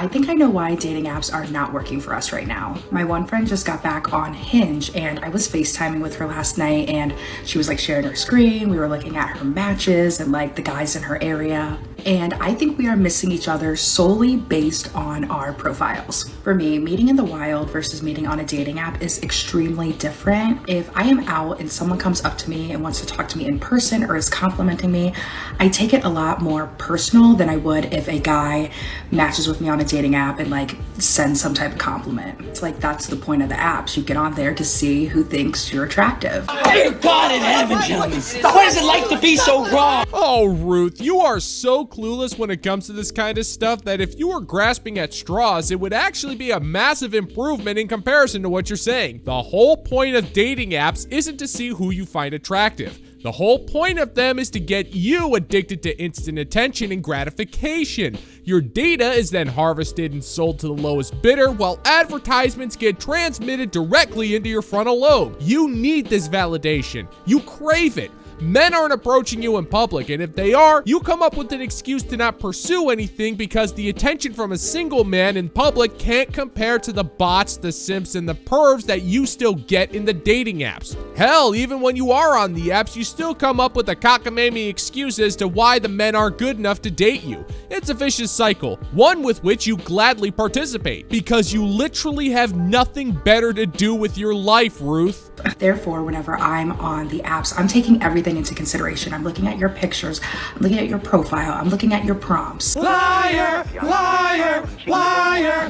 I think I know why dating apps are not working for us right now. My one friend just got back on Hinge and I was FaceTiming with her last night and she was like sharing her screen. We were looking at her matches and like the guys in her area. And I think we are missing each other solely based on our profiles. For me, meeting in the wild versus meeting on a dating app is extremely different. If I am out and someone comes up to me and wants to talk to me in person or is complimenting me, I take it a lot more personal than I would if a guy matches with me on a dating app and like sends some type of compliment. It's like that's the point of the apps. You get on there to see who thinks you're attractive. Dear God in heaven, Jones, what is it like to be so wrong? Oh, Ruth, you are so clueless when it comes to this kind of stuff that if you were grasping at straws, it would actually be a massive improvement in comparison to what you're saying. The whole point of dating apps isn't to see who you find attractive. The whole point of them is to get you addicted to instant attention and gratification. Your data is then harvested and sold to the lowest bidder while advertisements get transmitted directly into your frontal lobe. You need this validation. You crave it. Men aren't approaching you in public, and if they are, you come up with an excuse to not pursue anything because the attention from a single man in public can't compare to the bots, the simps, and the pervs that you still get in the dating apps. Hell, even when you are on the apps, you still come up with a cockamamie excuse as to why the men aren't good enough to date you. It's a vicious cycle, one with which you gladly participate, because you literally have nothing better to do with your life, Ruth. Therefore, whenever I'm on the apps, I'm taking everything into consideration. I'm looking at your pictures, I'm looking at your profile, I'm looking at your prompts. Liar, liar, liar.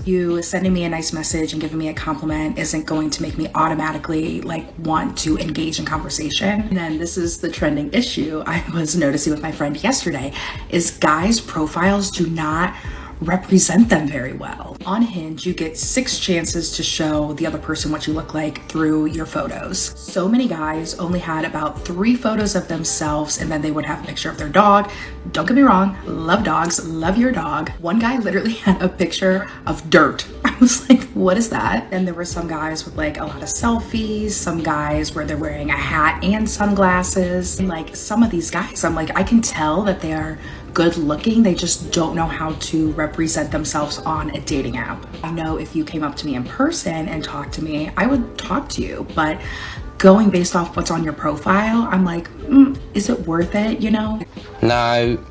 You sending me a nice message and giving me a compliment isn't going to make me automatically like want to engage in conversation. And then this is the trending issue I was noticing with my friend yesterday is guys' profiles do not represent them very well. On Hinge, you get 6 chances to show the other person what you look like through your photos. So many guys only had about 3 photos of themselves and then they would have a picture of their dog. Don't get me wrong, love dogs, love your dog. One guy literally had a picture of dirt. I was like, what is that? And there were some guys with like a lot of selfies, some guys where they're wearing a hat and sunglasses. And like some of these guys, I'm like, I can tell that they are good looking, they just don't know how to represent themselves on a dating app. I know if you came up to me in person and talked to me, I would talk to you, but going based off what's on your profile, I'm like, is it worth it, you know? No.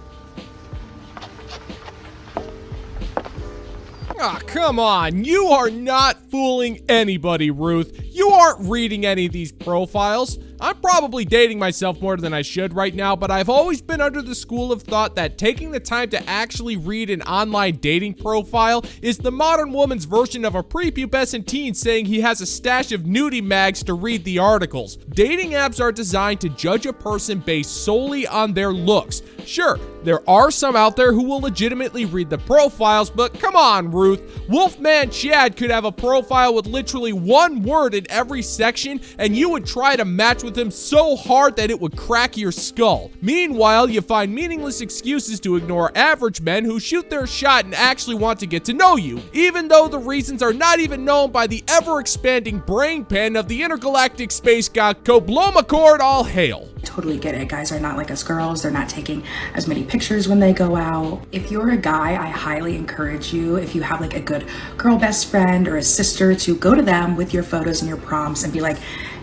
Ah, come on. You are not fooling anybody, Ruth. You aren't reading any of these profiles. I'm probably dating myself more than I should right now, but I've always been under the school of thought that taking the time to actually read an online dating profile is the modern woman's version of a prepubescent teen saying he has a stash of nudie mags to read the articles. Dating apps are designed to judge a person based solely on their looks. Sure, there are some out there who will legitimately read the profiles, but come on, Ruth. Wolfman Chad could have a profile with literally 1 word in every section, and you would try to match with him so hard that it would crack your skull. Meanwhile, you find meaningless excuses to ignore average men who shoot their shot and actually want to get to know you, even though the reasons are not even known by the ever-expanding brain pan of the intergalactic space god Koblomacord all hail. Totally get it. Guys are not like us girls. They're not taking as many pictures when they go out. If you're a guy, I highly encourage you, if you have like a good girl best friend or a sister, to go to them with your photos and your prompts and be like,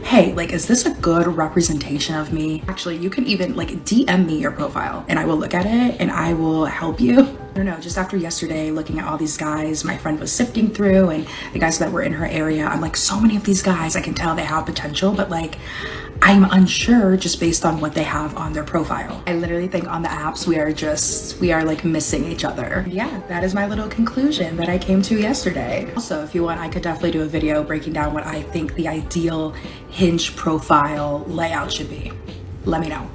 hey, like, is this a good representation of me? Actually, you can even like DM me your profile and I will look at it and I will help you. I don't know, just after yesterday, looking at all these guys my friend was sifting through and the guys that were in her area, I'm like, so many of these guys, I can tell they have potential, but like, I'm unsure just based on what they have on their profile. I literally think on the apps, we are like missing each other. Yeah, that is my little conclusion that I came to yesterday. Also, if you want, I could definitely do a video breaking down what I think the ideal Hinge profile layout should be. Let me know.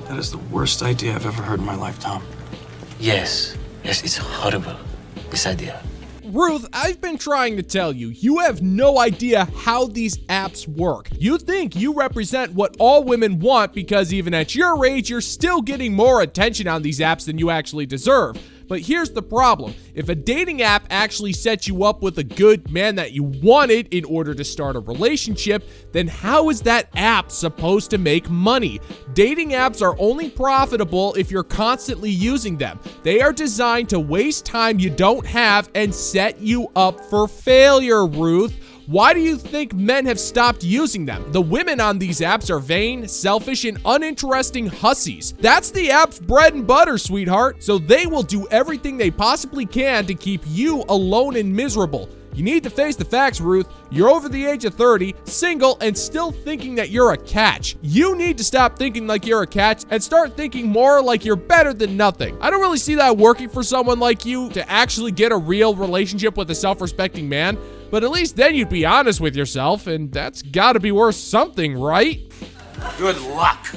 That is the worst idea I've ever heard in my life, Tom. Yes, it's horrible, this idea. Ruth, I've been trying to tell you, you have no idea how these apps work. You think you represent what all women want because even at your age, you're still getting more attention on these apps than you actually deserve. But here's the problem. If a dating app actually sets you up with a good man that you wanted in order to start a relationship, then how is that app supposed to make money? Dating apps are only profitable if you're constantly using them. They are designed to waste time you don't have and set you up for failure, Ruth. Why do you think men have stopped using them? The women on these apps are vain, selfish, and uninteresting hussies. That's the app's bread and butter, sweetheart. So they will do everything they possibly can to keep you alone and miserable. You need to face the facts, Ruth. You're over the age of 30, single, and still thinking that you're a catch. You need to stop thinking like you're a catch and start thinking more like you're better than nothing. I don't really see that working for someone like you to actually get a real relationship with a self-respecting man, but at least then you'd be honest with yourself, and that's gotta be worth something, right? Good luck.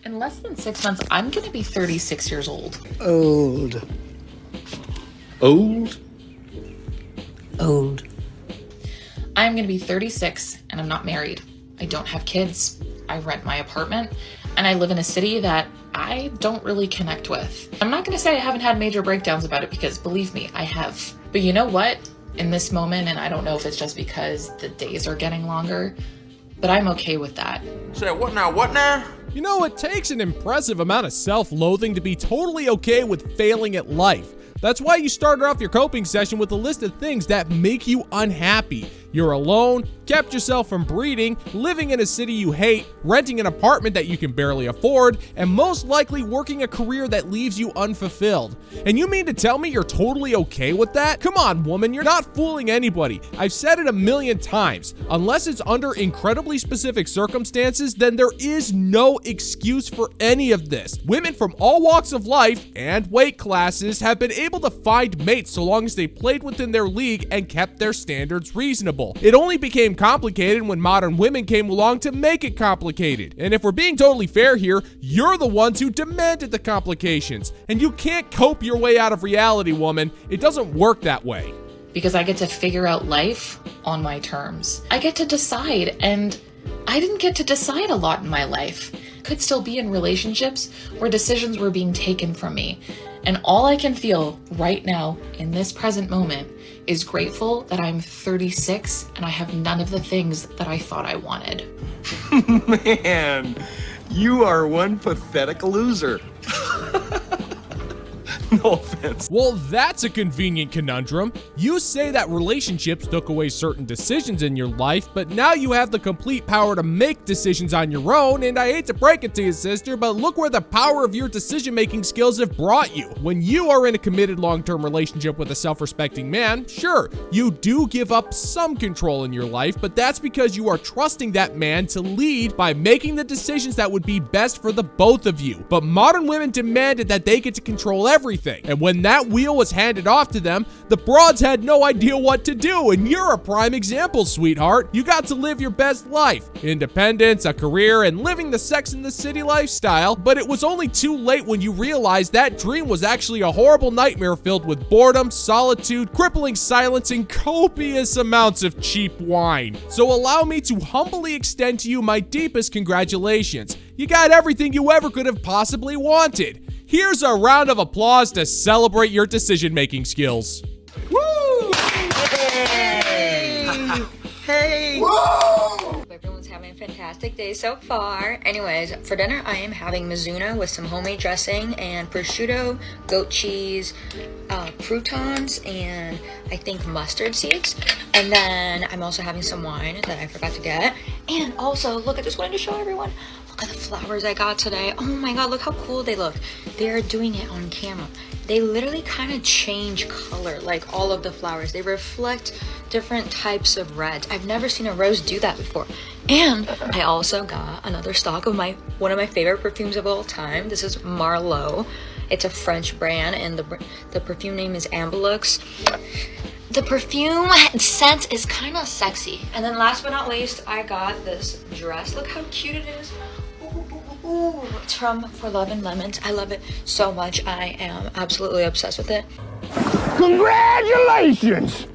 In less than 6 months, I'm gonna be 36 years old. Old. Old? Old. I'm gonna be 36 and I'm not married. I don't have kids. I rent my apartment and I live in a city that I don't really connect with. I'm not gonna say I haven't had major breakdowns about it because believe me, I have. But you know what? In this moment, and I don't know if it's just because the days are getting longer, but I'm okay with that. Say what now? What now? You know, it takes an impressive amount of self-loathing to be totally okay with failing at life. That's why you started off your coping session with a list of things that make you unhappy. You're alone, kept yourself from breeding, living in a city you hate, renting an apartment that you can barely afford, and most likely working a career that leaves you unfulfilled. And you mean to tell me you're totally okay with that? Come on, woman, you're not fooling anybody. I've said it a million times. Unless it's under incredibly specific circumstances, then there is no excuse for any of this. Women from all walks of life and weight classes have been able to find mates so long as they played within their league and kept their standards reasonable. It only became complicated when modern women came along to make it complicated. And if we're being totally fair here, you're the ones who demanded the complications. And you can't cope your way out of reality, woman. It doesn't work that way. Because I get to figure out life on my terms. I get to decide, and I didn't get to decide a lot in my life. Could still be in relationships where decisions were being taken from me. And all I can feel right now in this present moment is grateful that I'm 36 and I have none of the things that I thought I wanted. Man, you are one pathetic loser. No offense. Well, that's a convenient conundrum. You say that relationships took away certain decisions in your life, but now you have the complete power to make decisions on your own, and I hate to break it to you, sister, but look where the power of your decision-making skills have brought you. When you are in a committed long-term relationship with a self-respecting man, sure, you do give up some control in your life, but that's because you are trusting that man to lead by making the decisions that would be best for the both of you. But modern women demanded that they get to control everything. And when that wheel was handed off to them, the broads had no idea what to do. And you're a prime example, sweetheart. You got to live your best life. Independence, a career, and living the Sex and the City lifestyle. But it was only too late when you realized that dream was actually a horrible nightmare filled with boredom, solitude, crippling silence, and copious amounts of cheap wine. So allow me to humbly extend to you my deepest congratulations. You got everything you ever could have possibly wanted. Here's a round of applause to celebrate your decision-making skills. Woo! Hey! Hey! Whoa! Everyone's having a fantastic day so far. Anyways, for dinner I am having Mizuno with some homemade dressing and prosciutto, goat cheese, croutons, and I think mustard seeds. And then I'm also having some wine that I forgot to get. And also, look, I just wanted to show everyone. Look at the flowers I got today. Oh my god, look how cool they look. They're doing it on camera. They literally kind of change color, like all of the flowers. They reflect different types of reds. I've never seen a rose do that before. And I also got another stock of one of my favorite perfumes of all time. This is Marlowe. It's a French brand, and the perfume name is Ambulux. The perfume scent is kind of sexy. And then last but not least, I got this dress. Look how cute it is. Ooh, it's from For Love and Lemons. I love it so much. I am absolutely obsessed with it. Congratulations!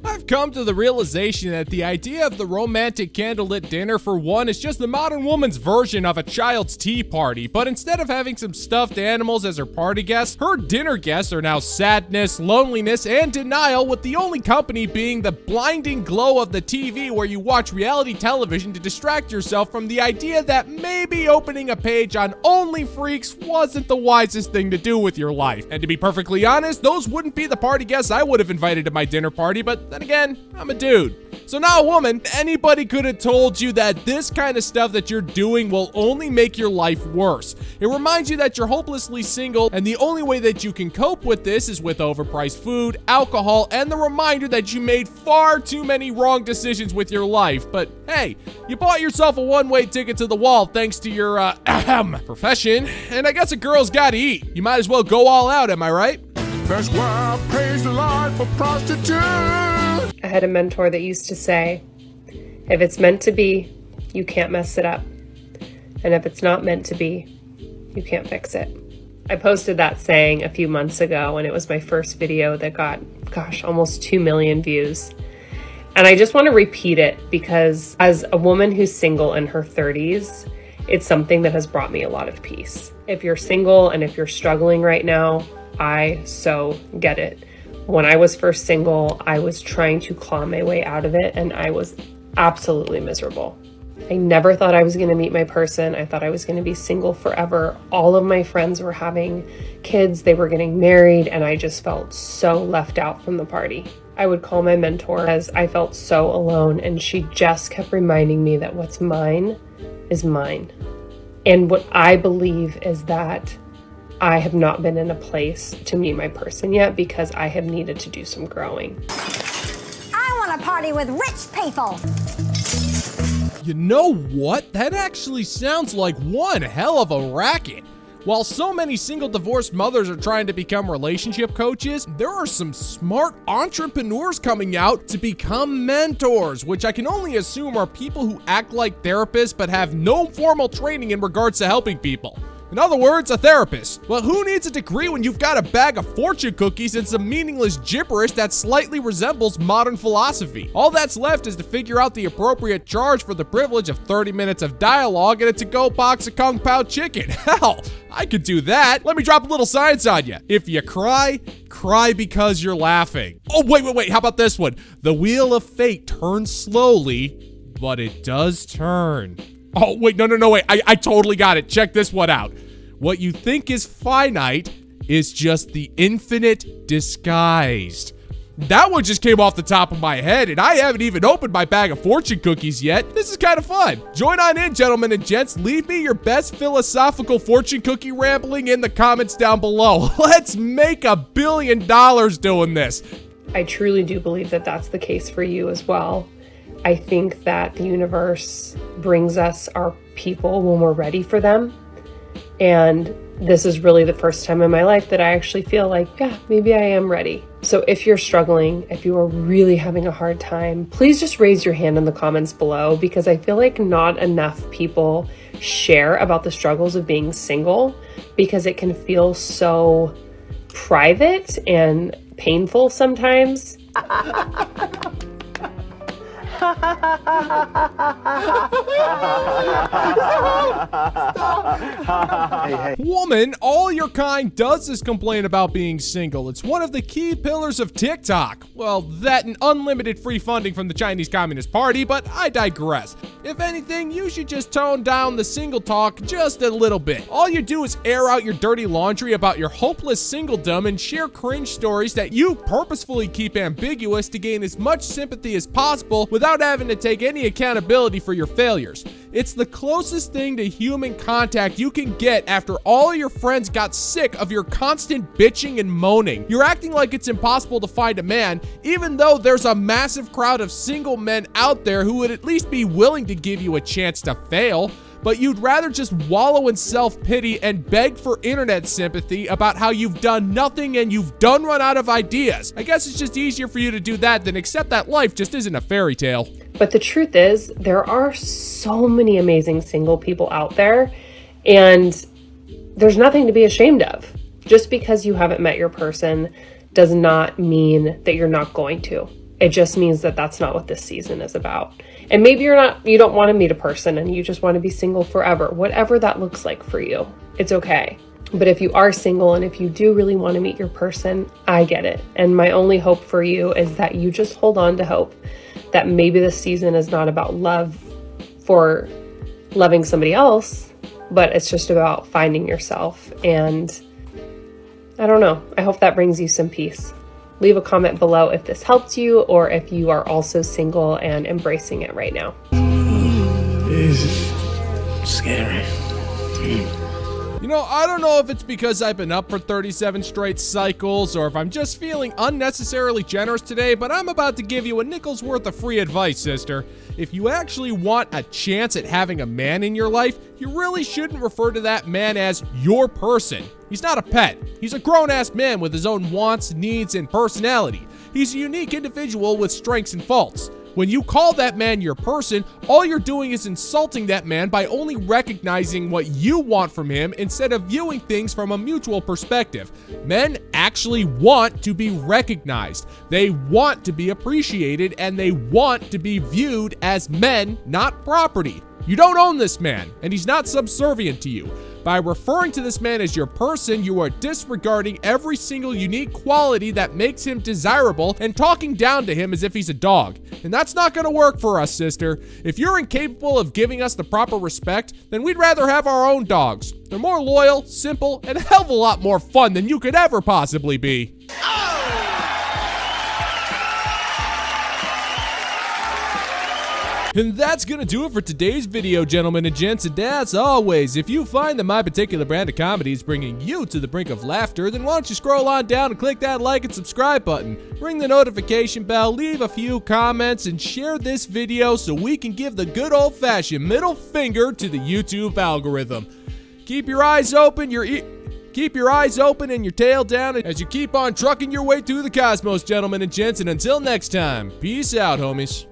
I've come to the realization that the idea of the romantic candlelit dinner, for one, is just the modern woman's version of a child's tea party. But instead of having some stuffed animals as her party guests, her dinner guests are now sadness, loneliness, and denial, with the only company being the blinding glow of the TV where you watch reality television to distract yourself from the idea that maybe opening a page on Only Freaks wasn't the wisest thing to do with your life. And to be perfectly honest, those wouldn't be the party guests I would have invited to my dinner party, but then again, I'm a dude. So now, woman, anybody could have told you that this kind of stuff that you're doing will only make your life worse. It reminds you that you're hopelessly single, and the only way that you can cope with this is with overpriced food, alcohol, and the reminder that you made far too many wrong decisions with your life. But hey, you bought yourself a one-way ticket to the wall thanks to your, profession, and I guess a girl's gotta eat. You might as well go all out, am I right? That's why I praise the Lord for prostitutes. I had a mentor that used to say, if it's meant to be, you can't mess it up. And if it's not meant to be, you can't fix it. I posted that saying a few months ago, and it was my first video that got, almost 2 million views. And I just want to repeat it because as a woman who's single in her 30s, it's something that has brought me a lot of peace. If you're single and if you're struggling right now, I so get it. When I was first single, I was trying to claw my way out of it, and I was absolutely miserable. I never thought I was going to meet my person. I thought I was going to be single forever. All of my friends were having kids, they were getting married, and I just felt so left out from the party. I would call my mentor as I felt so alone, and she just kept reminding me that what's mine is mine. And what I believe is that I have not been in a place to meet my person yet because I have needed to do some growing. I want to party with rich people. You know what? That actually sounds like one hell of a racket. While so many single divorced mothers are trying to become relationship coaches, there are some smart entrepreneurs coming out to become mentors, which I can only assume are people who act like therapists but have no formal training in regards to helping people. In other words, a therapist. Well, who needs a degree when you've got a bag of fortune cookies and some meaningless gibberish that slightly resembles modern philosophy? All that's left is to figure out the appropriate charge for the privilege of 30 minutes of dialogue and a to-go box of Kung Pao chicken. Hell, I could do that. Let me drop a little science on you. If you cry, cry because you're laughing. Oh, wait. How about this one? The wheel of fate turns slowly, but it does turn. Oh, wait, no, wait. I totally got it. Check this one out. What you think is finite is just the infinite disguised. That one just came off the top of my head, and I haven't even opened my bag of fortune cookies yet. This is kind of fun. Join on in, gentlemen and gents. Leave me your best philosophical fortune cookie rambling in the comments down below. Let's make $1 billion doing this. I truly do believe that that's the case for you as well. I think that the universe brings us our people when we're ready for them. And this is really the first time in my life that I actually feel like, yeah, maybe I am ready. So if you're struggling, if you are really having a hard time, please just raise your hand in the comments below, because I feel like not enough people share about the struggles of being single, because it can feel so private and painful sometimes. Woman, all your kind does is complain about being single. It's one of the key pillars of TikTok. Well, that and unlimited free funding from the Chinese Communist Party, but I digress. If anything, you should just tone down the single talk just a little bit. All you do is air out your dirty laundry about your hopeless singledom and share cringe stories that you purposefully keep ambiguous to gain as much sympathy as possible without having to take any accountability for your failures. It's the closest thing to human contact you can get after all your friends got sick of your constant bitching and moaning. You're acting like it's impossible to find a man, even though there's a massive crowd of single men out there who would at least be willing to give you a chance to fail. But you'd rather just wallow in self-pity and beg for internet sympathy about how you've done nothing and you've done run out of ideas. I guess it's just easier for you to do that than accept that life just isn't a fairy tale. But the truth is, there are so many amazing single people out there, and there's nothing to be ashamed of. Just because you haven't met your person does not mean that you're not going to. It just means that that's not what this season is about. And maybe you don't want to meet a person and you just want to be single forever. Whatever that looks like for you, it's okay. But if you are single and if you do really want to meet your person, I get it. And my only hope for you is that you just hold on to hope that maybe this season is not about love for loving somebody else, but it's just about finding yourself. And I don't know. I hope that brings you some peace. Leave a comment below if this helped you or if you are also single and embracing it right now. This is scary. You know, I don't know if it's because I've been up for 37 straight cycles or if I'm just feeling unnecessarily generous today, but I'm about to give you a nickel's worth of free advice, sister. If you actually want a chance at having a man in your life, you really shouldn't refer to that man as your person. He's not a pet. He's a grown-ass man with his own wants, needs, and personality. He's a unique individual with strengths and faults. When you call that man your person, all you're doing is insulting that man by only recognizing what you want from him instead of viewing things from a mutual perspective. Men actually want to be recognized. They want to be appreciated, and they want to be viewed as men, not property. You don't own this man, and he's not subservient to you. By referring to this man as your person, you are disregarding every single unique quality that makes him desirable and talking down to him as if he's a dog. And that's not gonna work for us, sister. If you're incapable of giving us the proper respect, then we'd rather have our own dogs. They're more loyal, simple, and a hell of a lot more fun than you could ever possibly be. And that's gonna do it for today's video, gentlemen and gents. And as always, if you find that my particular brand of comedy is bringing you to the brink of laughter, then why don't you scroll on down and click that like and subscribe button, ring the notification bell, leave a few comments, and share this video so we can give the good old-fashioned middle finger to the YouTube algorithm. Keep your eyes open, keep your eyes open and your tail down as you keep on trucking your way through the cosmos, gentlemen and gents. And until next time, peace out, homies.